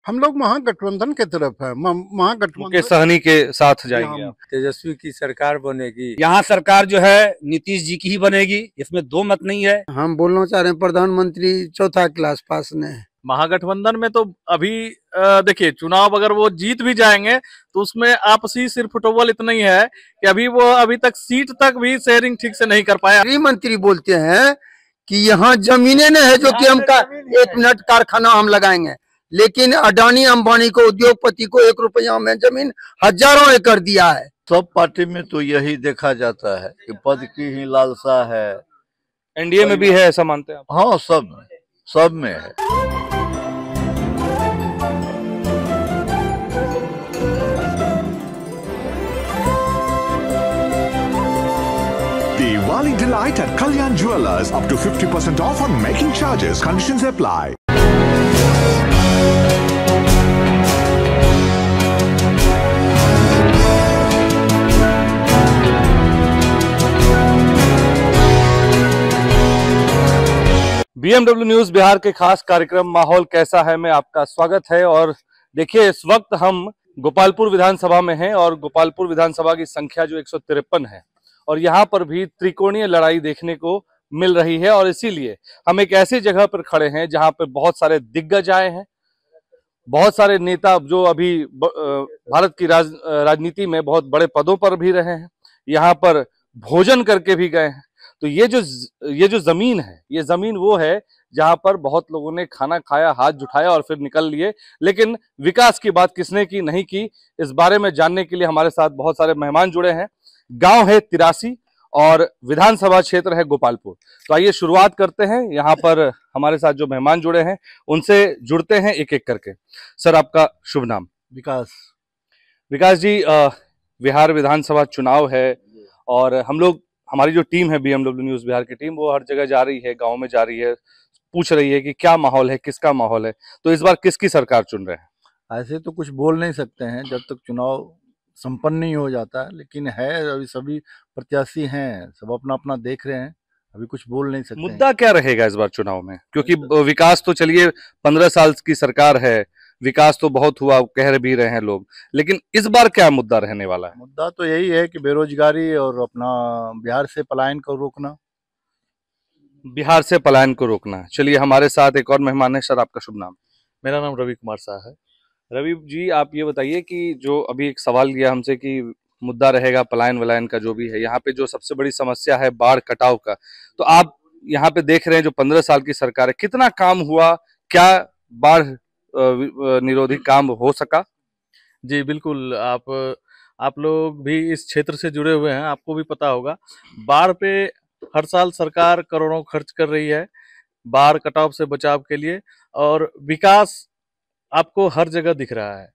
हम लोग महागठबंधन के तरफ है। महागठबंधन के सहनी के साथ जाएंगे आप? तेजस्वी की सरकार बनेगी। यहाँ सरकार जो है नीतीश जी की ही बनेगी, इसमें दो मत नहीं है। हम बोलना चाह रहे हैं प्रधानमंत्री चौथा क्लास पास ने। महागठबंधन में तो अभी देखिए, चुनाव अगर वो जीत भी जाएंगे तो उसमें आपसी सिर फुटबॉल इतना ही है कि अभी तक सीट तक भी शेयरिंग ठीक से नहीं कर पाया। गृह मंत्री बोलते हैं कि यहाँ जमीनें नहीं है जो कि हम का 1 मिनट कारखाना हम लगाएंगे, लेकिन अडानी अंबानी को, उद्योगपति को 1 रुपया में जमीन हजारों एकड़ दिया है। सब पार्टी में तो यही देखा जाता है कि पद की ही लालसा है। एनडीए में भी है ऐसा मानते हैं आप? हाँ, सब में है। Diwali delight at Kalyan Jewellers, up to 50% off on making charges. Conditions apply. BMW news Bihar के खास कार्यक्रम माहौल कैसा है में आपका स्वागत है। और देखिए, इस वक्त हम गोपालपुर विधानसभा में हैं और गोपालपुर विधानसभा की संख्या जो 153 है और यहाँ पर भी त्रिकोणीय लड़ाई देखने को मिल रही है। और इसीलिए हम एक ऐसी जगह पर खड़े हैं जहाँ पर बहुत सारे दिग्गज आए हैं, बहुत सारे नेता जो अभी भारत की राजनीति में बहुत बड़े पदों पर भी रहे हैं, यहाँ पर भोजन करके भी गए हैं। तो ये जो जमीन है, ये जमीन वो है जहां पर बहुत लोगों ने खाना खाया, हाथ जुटाया और फिर निकल लिए। लेकिन विकास की बात किसने की, नहीं की, इस बारे में जानने के लिए हमारे साथ बहुत सारे मेहमान जुड़े हैं। गांव है 83 और विधानसभा क्षेत्र है गोपालपुर। तो आइए शुरुआत करते हैं। यहाँ पर हमारे साथ जो मेहमान जुड़े हैं उनसे जुड़ते हैं एक एक करके। सर, आपका शुभ नाम? विकास जी, बिहार विधानसभा चुनाव है और हमारी जो टीम है बीएमडब्ल्यू न्यूज बिहार की टीम, वो हर जगह जा रही है, गांव में जा रही है, पूछ रही है कि क्या माहौल है, किसका माहौल है। तो इस बार किसकी सरकार चुन रहे हैं? ऐसे तो कुछ बोल नहीं सकते हैं जब तक चुनाव संपन्न नहीं हो जाता है, लेकिन है अभी सभी प्रत्याशी हैं, सब अपना अपना देख रहे हैं, अभी कुछ बोल नहीं सकते। मुद्दा क्या रहेगा इस बार चुनाव में? क्योंकि विकास तो चलिए 15 साल की सरकार है, विकास तो बहुत हुआ, कह भी रहे हैं लोग, लेकिन इस बार क्या मुद्दा रहने वाला है? मुद्दा तो यही है कि बेरोजगारी और अपना बिहार से पलायन को रोकना। बिहार से पलायन को रोकना। चलिए, हमारे साथ एक और मेहमान है। सर, आपका शुभ नाम? मेरा नाम रवि कुमार शाह है। रवि जी, आप ये बताइए कि जो अभी एक सवाल किया हमसे कि मुद्दा रहेगा पलायन वलायन का जो भी है, यहाँ पे जो सबसे बड़ी समस्या है बाढ़ कटाव का, तो आप यहाँ पे देख रहे हैं जो 15 साल की सरकार है, कितना काम हुआ, क्या बाढ़ निरोधी काम हो सका? जी बिल्कुल, आप लोग भी इस क्षेत्र से जुड़े हुए हैं, आपको भी पता होगा बाढ़ पे हर साल सरकार करोड़ों खर्च कर रही है बाढ़ कटाव से बचाव के लिए, और विकास आपको हर जगह दिख रहा है,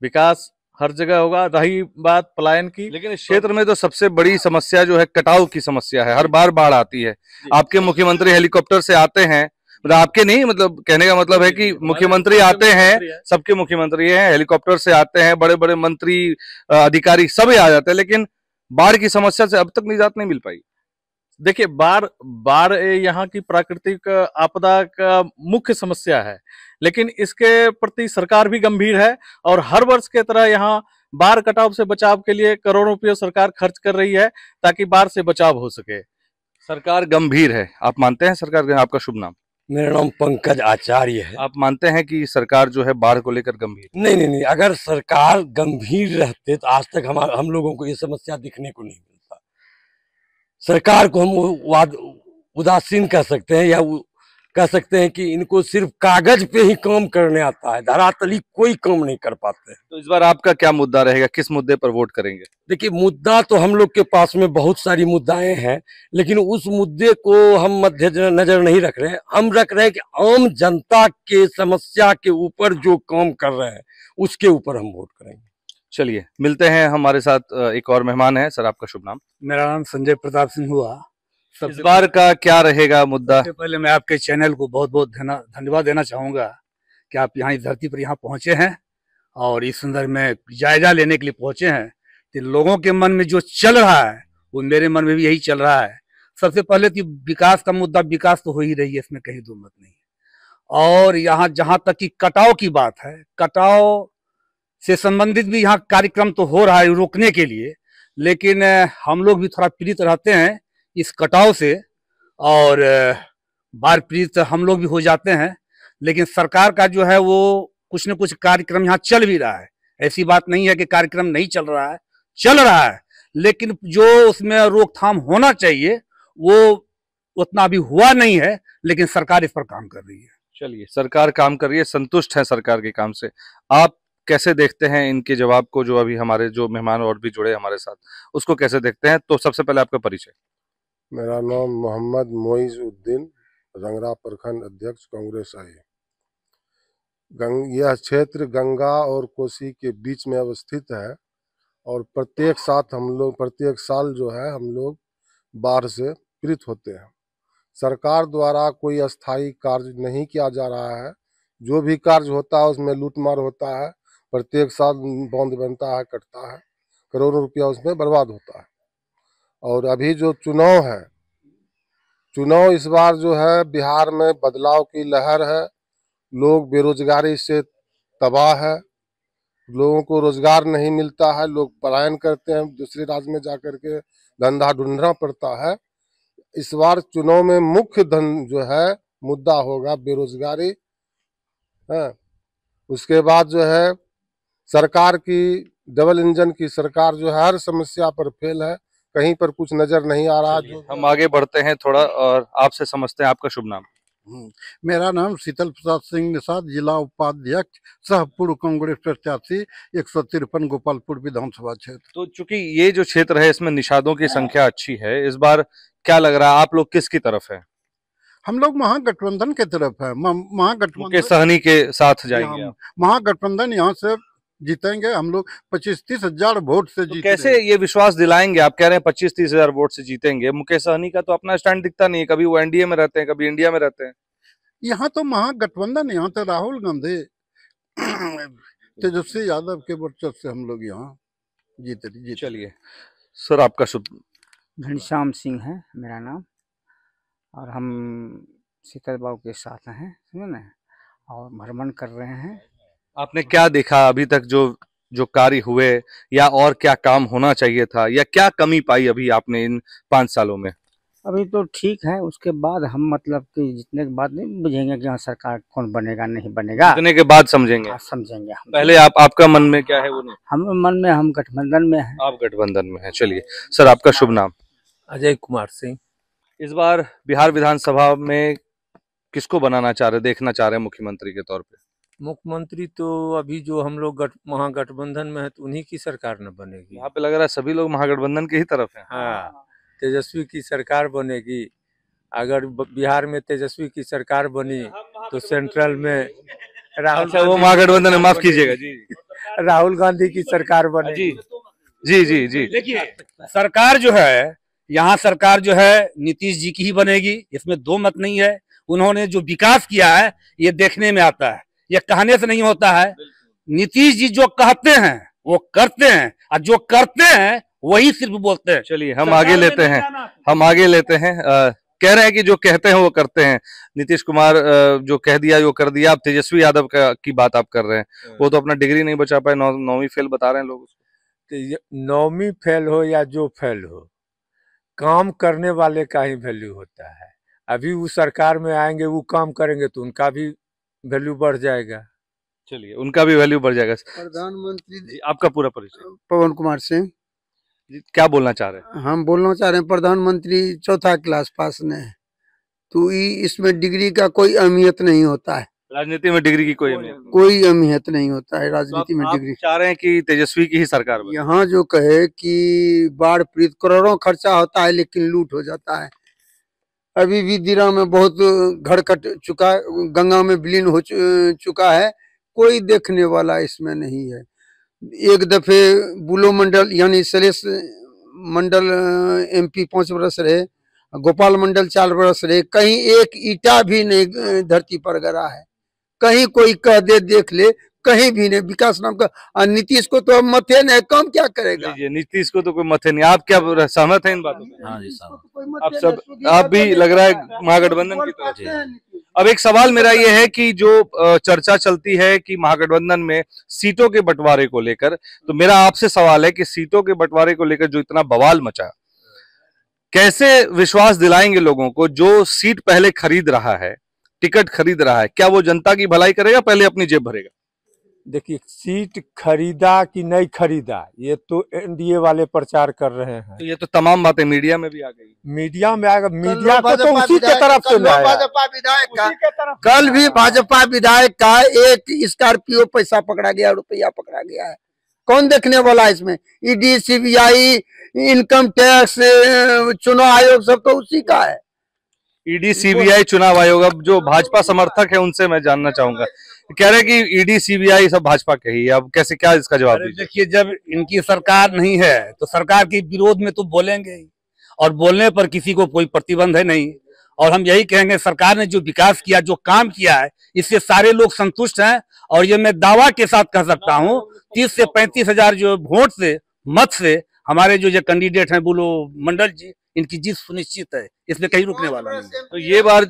विकास हर जगह होगा। रही बात पलायन की, लेकिन इस क्षेत्र में तो सबसे बड़ी समस्या जो है कटाव की समस्या है, हर बार बाढ़ आती है। आपके मुख्यमंत्री हेलीकॉप्टर से आते हैं, मतलब आपके नहीं, मतलब कहने का मतलब है कि मुख्यमंत्री आते हैं, सबके मुख्यमंत्री हैं, हेलीकॉप्टर से आते हैं, बड़े बड़े मंत्री अधिकारी सभी आ जाते हैं, लेकिन बाढ़ की समस्या से अब तक निजात नहीं मिल पाई। देखिए, बाढ़ यहाँ की प्राकृतिक आपदा का मुख्य समस्या है, लेकिन इसके प्रति सरकार भी गंभीर है और हर वर्ष के तरह यहाँ बाढ़ कटाव से बचाव के लिए करोड़ों रुपये सरकार खर्च कर रही है ताकि बाढ़ से बचाव हो सके। सरकार गंभीर है, आप मानते हैं सरकार? आपका शुभ नाम? मेरा नाम पंकज आचार्य है। आप मानते हैं कि सरकार जो है बाढ़ को लेकर गंभीर? नहीं, अगर सरकार गंभीर रहते तो आज तक हम लोगों को ये समस्या दिखने को नहीं मिलता। सरकार को हम उदासीन कह सकते हैं या कह सकते हैं कि इनको सिर्फ कागज पे ही काम करने आता है, धरातली कोई काम नहीं कर पाते हैं। तो इस बार आपका क्या मुद्दा रहेगा, किस मुद्दे पर वोट करेंगे? देखिए, मुद्दा तो हम लोग के पास में बहुत सारी मुद्दाएं हैं, लेकिन उस मुद्दे को हम मध्य नजर नहीं रख रहे हैं। हम रख रहे हैं कि आम जनता के समस्या के ऊपर जो काम कर रहे हैं उसके ऊपर हम वोट करेंगे। चलिए, मिलते हैं। हमारे साथ एक और मेहमान है। सर, आपका शुभ नाम? मेरा नाम संजय प्रताप सिंह हुआ। इस बार का क्या रहेगा मुद्दा? सबसे पहले मैं आपके चैनल को बहुत बहुत धन्यवाद देना चाहूँगा कि आप यहाँ इस धरती पर यहाँ पहुँचे हैं और इस संदर्भ में जायजा लेने के लिए पहुँचे हैं। तो लोगों के मन में जो चल रहा है वो मेरे मन में भी यही चल रहा है। सबसे पहले तो विकास का मुद्दा, विकास तो हो ही रही है, इसमें कहीं दो मत नहीं है। और यहाँ जहाँ तक कि कटाव की बात है, कटाव से संबंधित भी यहाँ कार्यक्रम तो हो रहा है रोकने के लिए, लेकिन हम लोग भी थोड़ा पीड़ित रहते हैं इस कटाव से, और बाढ़ पीड़ित हम लोग भी हो जाते हैं। लेकिन सरकार का जो है वो कुछ न कुछ कार्यक्रम यहाँ चल भी रहा है, ऐसी बात नहीं है कि कार्यक्रम नहीं चल रहा है, चल रहा है, लेकिन जो उसमें रोकथाम होना चाहिए वो उतना भी हुआ नहीं है, लेकिन सरकार इस पर काम कर रही है। चलिए, सरकार काम कर रही है, संतुष्ट है सरकार के काम से। आप कैसे देखते हैं इनके जवाब को, जो अभी हमारे जो मेहमान और भी जुड़े हमारे साथ, उसको कैसे देखते हैं? तो सबसे पहले आपका परिचय। मेरा नाम मोहम्मद मोइज़ुद्दीन, रंगरा प्रखंड अध्यक्ष कांग्रेस आई। यह क्षेत्र गंगा और कोसी के बीच में अवस्थित है और प्रत्येक साल जो है हम लोग बाढ़ से पीड़ित होते हैं। सरकार द्वारा कोई अस्थायी कार्य नहीं किया जा रहा है, जो भी कार्य होता है उसमें लूटमार होता है। प्रत्येक साल बांध बनता है, कटता है, करोड़ों रुपया उसमें बर्बाद होता है। और अभी जो चुनाव है, चुनाव इस बार जो है बिहार में बदलाव की लहर है। लोग बेरोजगारी से तबाह है, लोगों को रोजगार नहीं मिलता है, लोग पलायन करते हैं, दूसरे राज्य में जाकर के धंधा ढूंढना पड़ता है। इस बार चुनाव में मुख्य जो है मुद्दा होगा बेरोजगारी है। उसके बाद जो है सरकार की डबल इंजन की सरकार जो है हर समस्या पर फेल है, कहीं पर कुछ नजर नहीं आ रहा। हम आगे बढ़ते हैं थोड़ा और आपसे समझते हैं। आपका शुभ नाम? मेरा नाम शीतल प्रसाद सिंह निषाद, जिला उपाध्यक्ष सह पूर्व कांग्रेस प्रत्याशी 153 गोपालपुर विधानसभा क्षेत्र। तो चूंकि ये जो क्षेत्र है इसमें निषादों की संख्या अच्छी है, इस बार क्या लग रहा है, आप लोग किसकी तरफ है? हम लोग महागठबंधन के तरफ है। महागठबंधन मुकेश सहनी के साथ जाएंगे आप? महागठबंधन यहाँ से जीतेंगे हम लोग 25-30 हजार वोट से। तो कैसे ये विश्वास दिलाएंगे? आप कह रहे हैं 25-30 हजार वोट से जीतेंगे। मुकेश सहनी का तो अपना स्टैंड दिखता नहीं है, कभी वो एनडीए में रहते हैं, कभी इंडिया में रहते हैं। यहाँ तो महागठबंधन, यहाँ तो राहुल गांधी तेजस्वी यादव के वर्चस्व से हम लोग यहाँ जीते। चलिए सर, आपका शुभ? घनश्याम सिंह है मेरा नाम, और हम शीतल बाबू के साथ हैं, समझे ना, और भ्रमण कर रहे हैं। आपने क्या देखा अभी तक, जो कार्य हुए, या और क्या काम होना चाहिए था, या क्या कमी पाई अभी आपने इन 5 सालों में? अभी तो ठीक है, उसके बाद हम मतलब कि जितने के बाद नहीं बुझेंगे कि हाँ सरकार कौन बनेगा नहीं बनेगा, जितने के बाद समझेंगे। समझेंगे हम। पहले आपका मन में क्या है वो नहीं? हम मन में हम गठबंधन में हैं। आप गठबंधन में हैं। चलिए सर, आपका शुभ नाम? अजय कुमार सिंह। इस बार बिहार विधानसभा में किसको बनाना चाह रहे, देखना चाह रहे हैं मुख्यमंत्री के तौर पे? मुख्यमंत्री तो अभी जो हम लोग महागठबंधन में है तो उन्हीं की सरकार न बनेगी। यहाँ पे लग रहा है सभी लोग महागठबंधन के ही तरफ हैं। हाँ, तेजस्वी की सरकार बनेगी। अगर बिहार में तेजस्वी की सरकार बनी तो सेंट्रल में राहुल, अच्छा वो महागठबंधन है, माफ कीजिएगा जी, राहुल गांधी की सरकार बनेगी। जी जी जी। देखिए सरकार जो है यहाँ, सरकार जो है नीतीश जी की ही बनेगी, इसमें दो मत नहीं है। उन्होंने जो विकास किया है ये देखने में आता है, ये कहने से नहीं होता है। नीतीश जी जो कहते हैं वो करते हैं, और जो करते हैं वही सिर्फ बोलते हैं। चलिए हम आगे लेते हैं, कह रहे हैं कि जो कहते हैं वो करते हैं। नीतीश कुमार जो कह दिया वो कर दिया। अब तेजस्वी यादव की बात आप कर रहे हैं, वो तो अपना डिग्री नहीं बचा पाए, 9वीं फेल बता रहे हैं लोग। 9वीं फेल हो या जो फेल हो, काम करने वाले का ही वैल्यू होता है। अभी वो सरकार में आएंगे, वो काम करेंगे तो उनका भी वैल्यू बढ़ जाएगा। चलिए उनका भी वैल्यू बढ़ जाएगा। प्रधानमंत्री, आपका पूरा परिचय? पवन कुमार सिंह। क्या बोलना चाह रहे हैं? हम बोलना चाह रहे हैं प्रधानमंत्री 4था क्लास पास ने, तो इसमें डिग्री का कोई अहमियत नहीं होता है। राजनीति में डिग्री की कोई अहमियत नहीं होता है राजनीति में डिग्री। चाह रहे हैं कि तेजस्वी की ही सरकार बने। यहाँ जो कहे कि बाढ़ पीड़ित करोड़ों खर्चा होता है लेकिन लूट हो जाता है। अभी भी दिरा में बहुत घर कट चुका, गंगा में विलीन हो चुका है, कोई देखने वाला इसमें नहीं है। एक दफे बुलो मंडल यानी सलेश मंडल MP 5 वर्ष रहे, गोपाल मंडल 4 वर्ष रहे, कहीं एक ईटा भी नहीं धरती पर गिरा है। कहीं कोई कह दे देख ले, कहीं भी नहीं। विकास नाम का, और नीतीश को तो मथे नहीं, काम क्या करेगा? नीतीश को तो कोई मथे नहीं। आप क्या सहमत हैं इन बातों में? हाँ जी, सहमत। आप भी लग रहा है महागठबंधन की तरफ। अब एक सवाल मेरा ये है कि जो चर्चा चलती है कि महागठबंधन में सीटों के बंटवारे को लेकर, तो मेरा आपसे सवाल है कि सीटों के बंटवारे को लेकर जो इतना बवाल मचा, कैसे विश्वास दिलाएंगे लोगों को? जो सीट पहले खरीद रहा है, टिकट खरीद रहा है, क्या वो जनता की भलाई करेगा, पहले अपनी जेब भरेगा? देखिए, सीट खरीदा कि नहीं खरीदा ये तो एनडीए वाले प्रचार कर रहे हैं। तो ये तो तमाम बातें मीडिया में भी आ गई। मीडिया में आएगा, मीडिया को तो उसी के तरफ से लाया। भाजपा विधायक का कल भी भाजपा विधायक का एक स्कॉर्पियो पैसा पकड़ा गया, रुपया पकड़ा गया है। कौन देखने वाला है इसमें? ईडी, सीबीआई, इनकम टैक्स, चुनाव आयोग सब तो उसी का है। ईडी, सीबीआई, चुनाव आयोग। अब जो भाजपा समर्थक है उनसे मैं जानना चाहूंगा, कह रहे हैं कि ईडी, सीबीआई सब भाजपा के ही है। अब कैसे, क्या इसका जवाब दीजिए? देखिए, जब इनकी सरकार नहीं है तो सरकार के विरोध में तो बोलेंगे ही, और बोलने पर किसी को कोई प्रतिबंध है नहीं। और हम यही कहेंगे, सरकार ने जो विकास किया, जो काम किया है, इससे सारे लोग संतुष्ट हैं। और ये मैं दावा के साथ कह सकता हूँ, 30 से 35 हजार जो वोट से, मत से हमारे जो कैंडिडेट हैं बुलो मंडल जी, इनकी जीत सुनिश्चित है, इसमें कहीं रुकने वाला नहीं है। तो ये बार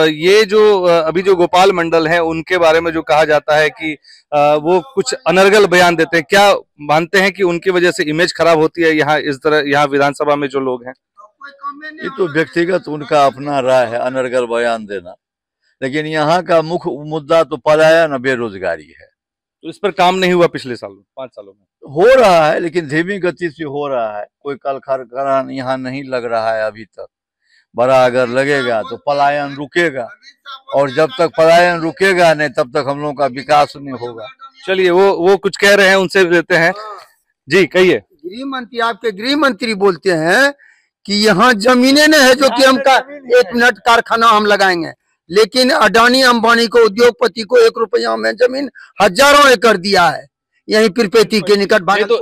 ये जो अभी जो गोपाल मंडल है उनके बारे में जो कहा जाता है कि वो कुछ अनर्गल बयान देते हैं, क्या मानते हैं कि उनकी वजह से इमेज खराब होती है यहाँ, इस तरह यहाँ विधानसभा में जो लोग हैं? ये तो व्यक्तिगत उनका अपना राय है, अनर्गल बयान देना। लेकिन यहाँ का मुख्य मुद्दा तो पलायन और बेरोजगारी है। तो इस पर काम नहीं हुआ पिछले साल 5 सालों में? हो रहा है, लेकिन धीमी गति से हो रहा है। कोई कल कारखाना यहाँ नहीं लग रहा है अभी तक। बड़ा अगर लगेगा तो पलायन रुकेगा, और जब तक पलायन रुकेगा नहीं तब तक हम लोगों का विकास नहीं होगा। चलिए, वो कुछ कह रहे हैं, उनसे लेते हैं। जी कहिए। गृह मंत्री, आपके गृह मंत्री बोलते हैं कि यहाँ जमीनें नहीं है जो कि हमका 1 मिनट कारखाना हम लगाएंगे, लेकिन अडानी अंबानी को, उद्योगपति को 1 रुपया में जमीन हजारों एकड़ दिया है यही पीरपेटी के निकट। तो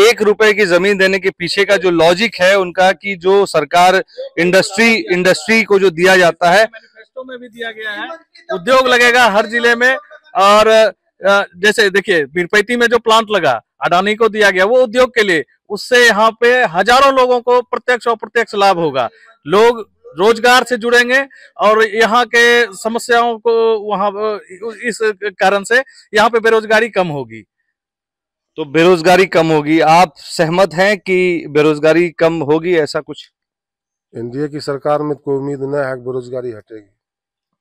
एक रुपए की जमीन देने के पीछे का जो लॉजिक है उनका, कि जो सरकार इंडस्ट्री को जो दिया जाता है, मैनिफेस्टो में भी दिया गया है, उद्योग लगेगा हर जिले में। और जैसे देखिए, पीरपेटी में जो प्लांट लगा, अडानी को दिया गया, वो उद्योग के लिए। उससे यहाँ पे हजारों लोगों को प्रत्यक्ष और अप्रत्यक्ष लाभ होगा। लोग रोजगार से जुड़ेंगे और यहाँ के समस्याओं को वहां, इस कारण से यहाँ पे बेरोजगारी कम होगी। तो बेरोजगारी कम होगी, आप सहमत हैं कि बेरोजगारी कम होगी? ऐसा कुछ एनडीए की सरकार में कोई उम्मीद नहीं है कि बेरोजगारी हटेगी।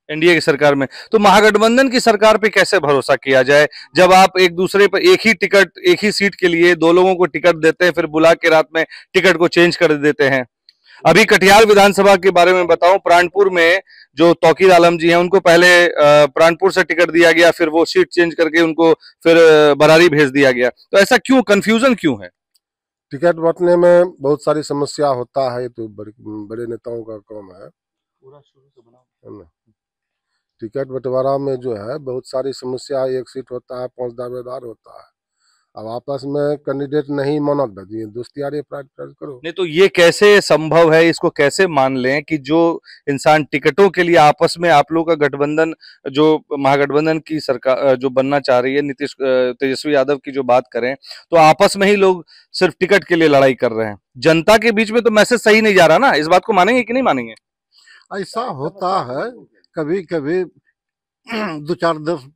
एनडीए की सरकार में तो महागठबंधन की सरकार पे कैसे भरोसा किया जाए, जब आप एक दूसरे पर एक ही टिकट, एक ही सीट के लिए 2 लोगों को टिकट देते हैं, फिर बुला के रात में टिकट को चेंज कर देते हैं? अभी कटिहार विधानसभा के बारे में बताऊं, प्राणपुर में जो तौकीर आलम जी हैं, उनको पहले प्राणपुर से टिकट दिया गया, फिर वो सीट चेंज करके उनको फिर बरारी भेज दिया गया। तो ऐसा क्यों, कंफ्यूजन क्यों है? टिकट बांटने में बहुत सारी समस्या होता है, तो बड़े नेताओं का काम है ना। टिकट बंटवारा में जो है बहुत सारी समस्या है। 1 सीट होता है, 5 दावेदार होता है। अब आपस में कैंडिडेट नहीं मानत बदिए, दोस्तियारी प्राइवेट करो। नहीं तो ये कैसे संभव है, इसको कैसे मान लें कि जो इंसान टिकटों के लिए आपस में, आप लोगों का गठबंधन, जो महागठबंधन की सरकार जो बनना चाह रही है, नीतीश, तेजस्वी यादव की जो बात करें, तो आपस में ही लोग सिर्फ टिकट के लिए लड़ाई कर रहे हैं। जनता के बीच में तो मैसेज सही नहीं जा रहा ना, इस बात को मानेंगे कि नहीं मानेंगे? ऐसा होता है कभी कभी 2-4-10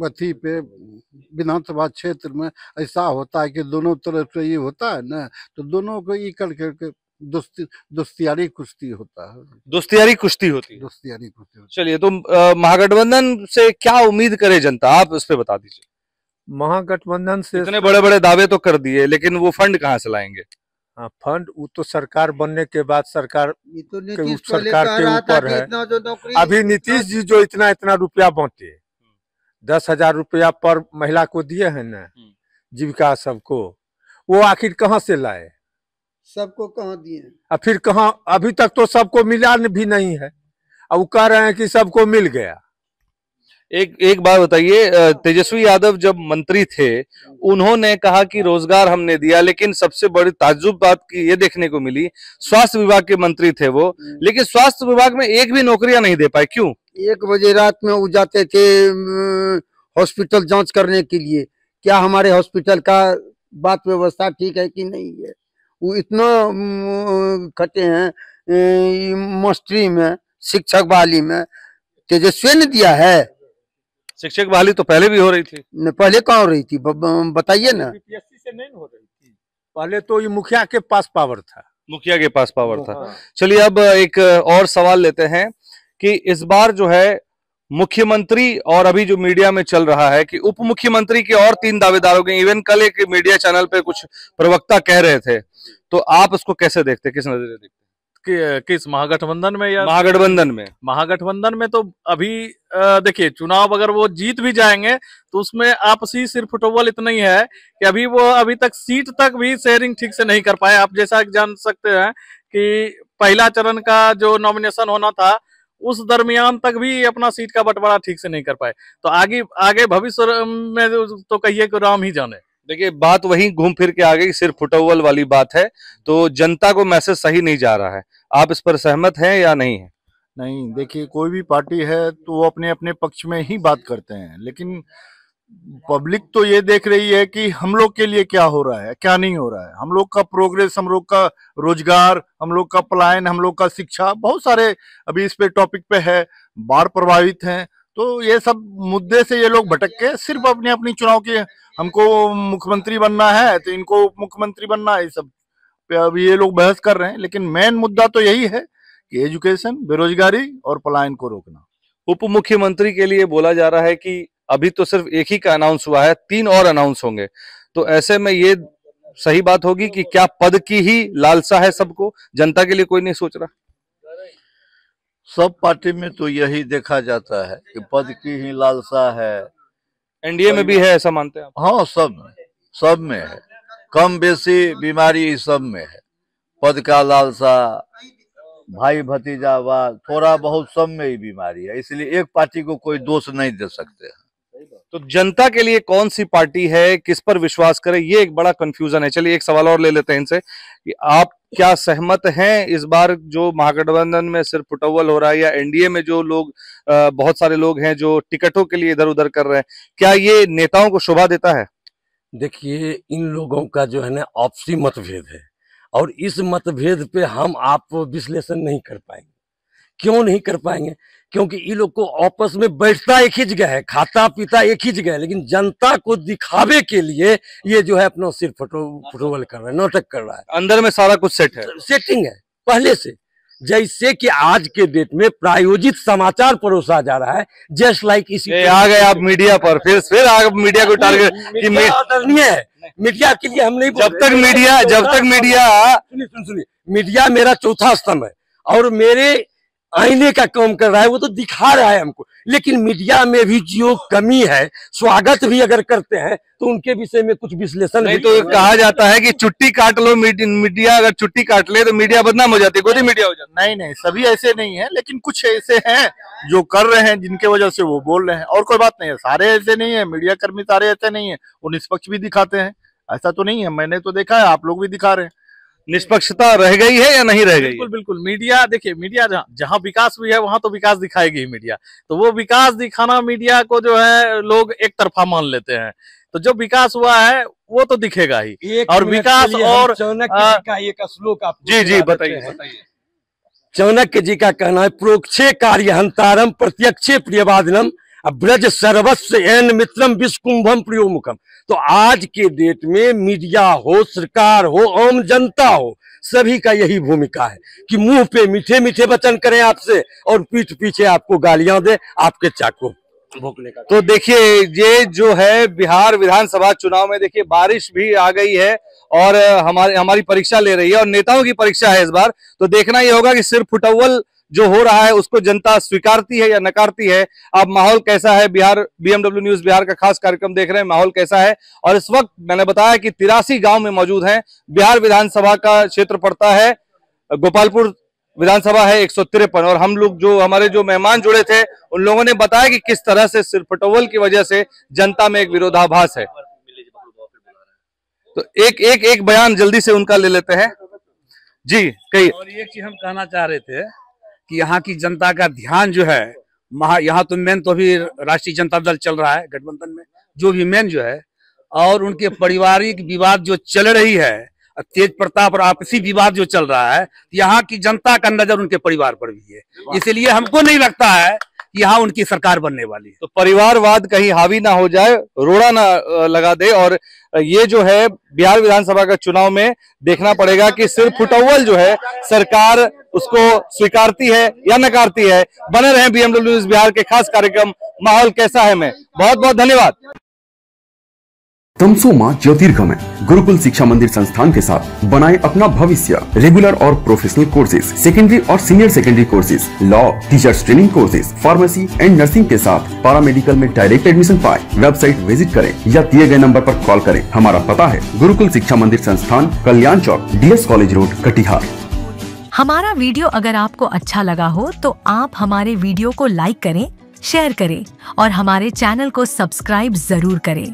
अथी पे विधानसभा क्षेत्र में ऐसा होता है कि दोनों तरफ से ये होता है ना, तो दोनों को ये करके दोस्तियारी कुश्ती होता है। दोस्तियारी कुश्ती होती है। दोस्तियारी कुश्ती होती है। चलिए, तो महागठबंधन से क्या उम्मीद करे जनता, आप इस पे बता दीजिए। महागठबंधन से इतने बड़े बड़े दावे तो कर दिए, लेकिन वो फंड कहाँ से लाएंगे? हाँ, फंड वो तो सरकार बनने के बाद सरकार तो सरकार के ऊपर है। अभी नीतीश जी जो इतना रुपया बांटे, 10,000 रुपया पर महिला को दिए हैं ना, जीविका सबको, वो आखिर कहाँ से लाए? सबको कहाँ दिए? और फिर कहाँ, अभी तक तो सबको मिला भी नहीं है। अब वो कह रहे हैं कि सबको मिल गया। एक बात बताइए, तेजस्वी यादव जब मंत्री थे, उन्होंने कहा कि रोजगार हमने दिया, लेकिन सबसे बड़ी ताज्जुब बात की ये देखने को मिली, स्वास्थ्य विभाग के मंत्री थे वो, लेकिन स्वास्थ्य विभाग में एक भी नौकरियां नहीं दे पाए। क्यों? 1 बजे रात में वो जाते थे हॉस्पिटल जांच करने के लिए, क्या हमारे हॉस्पिटल का बात व्यवस्था ठीक है कि नहीं है। वो इतना खटे हैं मास्टरी में, शिक्षक बहाली में, तेजस्वी ने दिया है। शिक्षक बहाली तो पहले भी हो रही थी। पहले कहाँ हो रही थी, बताइए ना। बीपीएससी से नहीं हो रही थी, पहले तो ये मुखिया के पास पावर था। मुखिया के पास पावर था। चलिए अब एक और सवाल लेते हैं कि इस बार जो है मुख्यमंत्री, और अभी जो मीडिया में चल रहा है कि उप मुख्यमंत्री के और 3 दावेदारों के, इवन कल एक मीडिया चैनल पे कुछ प्रवक्ता कह रहे थे, तो आप इसको कैसे देखते, किस नजरिए देखते? किस महागठबंधन में या महागठबंधन में? महागठबंधन में तो अभी देखिए, चुनाव अगर वो जीत भी जाएंगे तो उसमें आपसी सिर्फ टोवल इतना ही है कि अभी वो अभी तक सीट तक भी शेयरिंग ठीक से नहीं कर पाए। आप जैसा जान सकते हैं कि पहला चरण का जो नॉमिनेशन होना था उस दरमियान तक भी अपना सीट का बंटवारा ठीक से नहीं कर पाए। तो आगे भविष्य में तो कहिए कि राम ही जाने। देखिए बात वही घूम फिर के आ गई, सिर्फ फुटबॉल वाली बात है, तो जनता को मैसेज सही नहीं जा रहा है। आप इस पर सहमत हैं या नहीं है? नहीं, देखिए कोई भी पार्टी है तो वो अपने अपने पक्ष में ही बात करते हैं, लेकिन पब्लिक तो ये देख रही है कि हम लोग के लिए क्या हो रहा है, क्या नहीं हो रहा है। हम लोग का प्रोग्रेस, हम लोग का रोजगार, हम लोग का पलायन, हम लोग का शिक्षा, बहुत सारे अभी इस पे टॉपिक पे है। बाढ़ प्रभावित हैं, तो ये सब मुद्दे से ये लोग भटक के सिर्फ अपनी अपनी चुनाव के, हमको मुख्यमंत्री बनना है तो इनको उप मुख्यमंत्री बनना है, सब पे अभी ये लोग बहस कर रहे हैं। लेकिन मेन मुद्दा तो यही है कि एजुकेशन, बेरोजगारी और पलायन को रोकना। उप मुख्यमंत्री के लिए बोला जा रहा है कि अभी तो सिर्फ एक ही का अनाउंस हुआ है, 3 और अनाउंस होंगे, तो ऐसे में ये सही बात होगी कि क्या पद की ही लालसा है सबको, जनता के लिए कोई नहीं सोच रहा? सब पार्टी में तो यही देखा जाता है कि पद की ही लालसा है। एनडीए में भी है, ऐसा मानते हैं आप? हाँ, सब में है, कम बेसी बीमारी इस सब में है। पद का लालसा, भाई भतीजावाद, थोड़ा बहुत सब में ही बीमारी है, इसलिए एक पार्टी को कोई दोष नहीं दे सकते हैं। तो जनता के लिए कौन सी पार्टी है, किस पर विश्वास करें, ये एक बड़ा कंफ्यूजन है। चलिए एक सवाल और ले लेते हैं इनसे कि आप क्या सहमत हैं इस बार जो महागठबंधन में सिर्फ फुटबॉल हो रहा है, या एनडीए में जो लोग बहुत सारे लोग हैं जो टिकटों के लिए इधर उधर कर रहे हैं, क्या ये नेताओं को शोभा देता है? देखिए, इन लोगों का जो है ना आपसी मतभेद है, और इस मतभेद पे हम आप विश्लेषण नहीं कर पाएंगे। क्यों नहीं कर पाएंगे? क्योंकि ये लोग को आपस में बैठता एक ही जगह है, खाता पीता एक ही जगह है, लेकिन जनता को दिखावे के लिए ये जो है अपना सिर्फ फुटबॉल कर रहा है, नाटक कर रहा है। अंदर में सारा कुछ सेट है, सेटिंग है पहले से। जैसे कि आज के डेट में प्रायोजित समाचार परोसा जा रहा है, जस्ट लाइक इसी आ गए आप मीडिया पर, फिर आप मीडिया को टारगेट कि आदरणीय है। मीडिया के लिए हम नहीं, जब तक मीडिया सुनिए, मीडिया मेरा चौथा स्तंभ है और मेरे आईने का काम कर रहा है, वो तो दिखा रहा है हमको। लेकिन मीडिया में भी जो कमी है, स्वागत भी अगर करते हैं तो उनके विषय में कुछ विश्लेषण नहीं। तो कहा जाता है कि छुट्टी काट लो, मीडिया अगर छुट्टी काट ले तो मीडिया बदनाम हो जाती है, गोदी मीडिया हो जाती है। नहीं, सभी ऐसे नहीं है, लेकिन कुछ ऐसे हैं जो कर रहे हैं जिनके वजह से वो बोल रहे हैं, और कोई बात नहीं है। सारे ऐसे नहीं है, मीडिया कर्मी सारे ऐसे नहीं है, वो निष्पक्ष भी दिखाते हैं, ऐसा तो नहीं है। मैंने तो देखा है, आप लोग भी दिखा रहे हैं। निष्पक्षता रह गई है या नहीं रह गई? बिल्कुल। मीडिया, देखिए मीडिया जहाँ विकास भी है वहां तो विकास दिखाएगी मीडिया, तो वो विकास दिखाना मीडिया को जो है लोग एक तरफा मान लेते हैं। तो जो विकास हुआ है वो तो दिखेगा ही, और विकास और का एक श्लोक आप जी बताइए। चाणक्य जी का कहना है, प्रोक्षे कार्य हंतारम प्रत्यक्षे प्रियवादिनम ब्रज सर्वस्व एन मित्रम विश्वकुंभम प्रियोमुखम। तो आज के डेट में मीडिया हो, सरकार हो, आम जनता हो, सभी का यही भूमिका है कि मुंह पे मीठे मीठे वचन करें आपसे और पीठ पीछे आपको गालियां दे, आपके चाकू भोंकने का। तो देखिए, ये जो है बिहार विधानसभा चुनाव में देखिए बारिश भी आ गई है और हमारी परीक्षा ले रही है, और नेताओं की परीक्षा है इस बार। तो देखना ये होगा कि सिर्फ फुटबॉल जो हो रहा है उसको जनता स्वीकारती है या नकारती है। अब माहौल कैसा है, बिहार बीएमडब्ल्यू न्यूज बिहार का खास कार्यक्रम देख रहे हैं, माहौल कैसा है। और इस वक्त मैंने बताया कि 83 गांव में मौजूद हैं। बिहार विधानसभा का क्षेत्र पड़ता है, गोपालपुर विधानसभा है 153, और हम लोग जो हमारे जो मेहमान जुड़े थे उन लोगों ने बताया कि किस तरह से सिर्फ फुटबॉल की वजह से जनता में एक विरोधाभास है। तो एक बयान जल्दी से उनका ले लेते हैं जी। कई और एक चीज हम कहना चाह रहे थे कि यहाँ की जनता का ध्यान जो है, यहाँ तो मेन तो अभी राष्ट्रीय जनता दल चल रहा है गठबंधन में, जो भी मेन जो है, और उनके पारिवारिक विवाद जो चल रही है, तेज प्रताप और आपसी विवाद जो चल रहा है, यहाँ की जनता का नजर उनके परिवार पर भी है। इसलिए हमको नहीं लगता है यहाँ उनकी सरकार बनने वाली है। तो परिवारवाद कहीं हावी ना हो जाए, रोड़ा ना लगा दे। और ये जो है बिहार विधानसभा का चुनाव में देखना पड़ेगा कि सिर्फ फुटअव्वल जो है सरकार उसको स्वीकारती है या नकारती है। बने रहें BMW न्यूज बिहार के खास कार्यक्रम माहौल कैसा है में। बहुत बहुत धन्यवाद। तमसोमा ज्योतिर्गमय गुरुकुल शिक्षा मंदिर संस्थान के साथ बनाए अपना भविष्य। रेगुलर और प्रोफेशनल कोर्सेज, सेकेंडरी और senior secondary courses, law, teachers training courses, pharmacy and nursing के साथ पैरामेडिकल में डायरेक्ट एडमिशन पाए। वेबसाइट विजिट करें या दिए गए नंबर पर कॉल करें। हमारा पता है गुरुकुल शिक्षा मंदिर संस्थान, कल्याण चौक, DS कॉलेज रोड, कटिहार। हमारा वीडियो अगर आपको अच्छा लगा हो तो आप हमारे वीडियो को लाइक करें, शेयर करें और हमारे चैनल को सब्सक्राइब जरूर करें।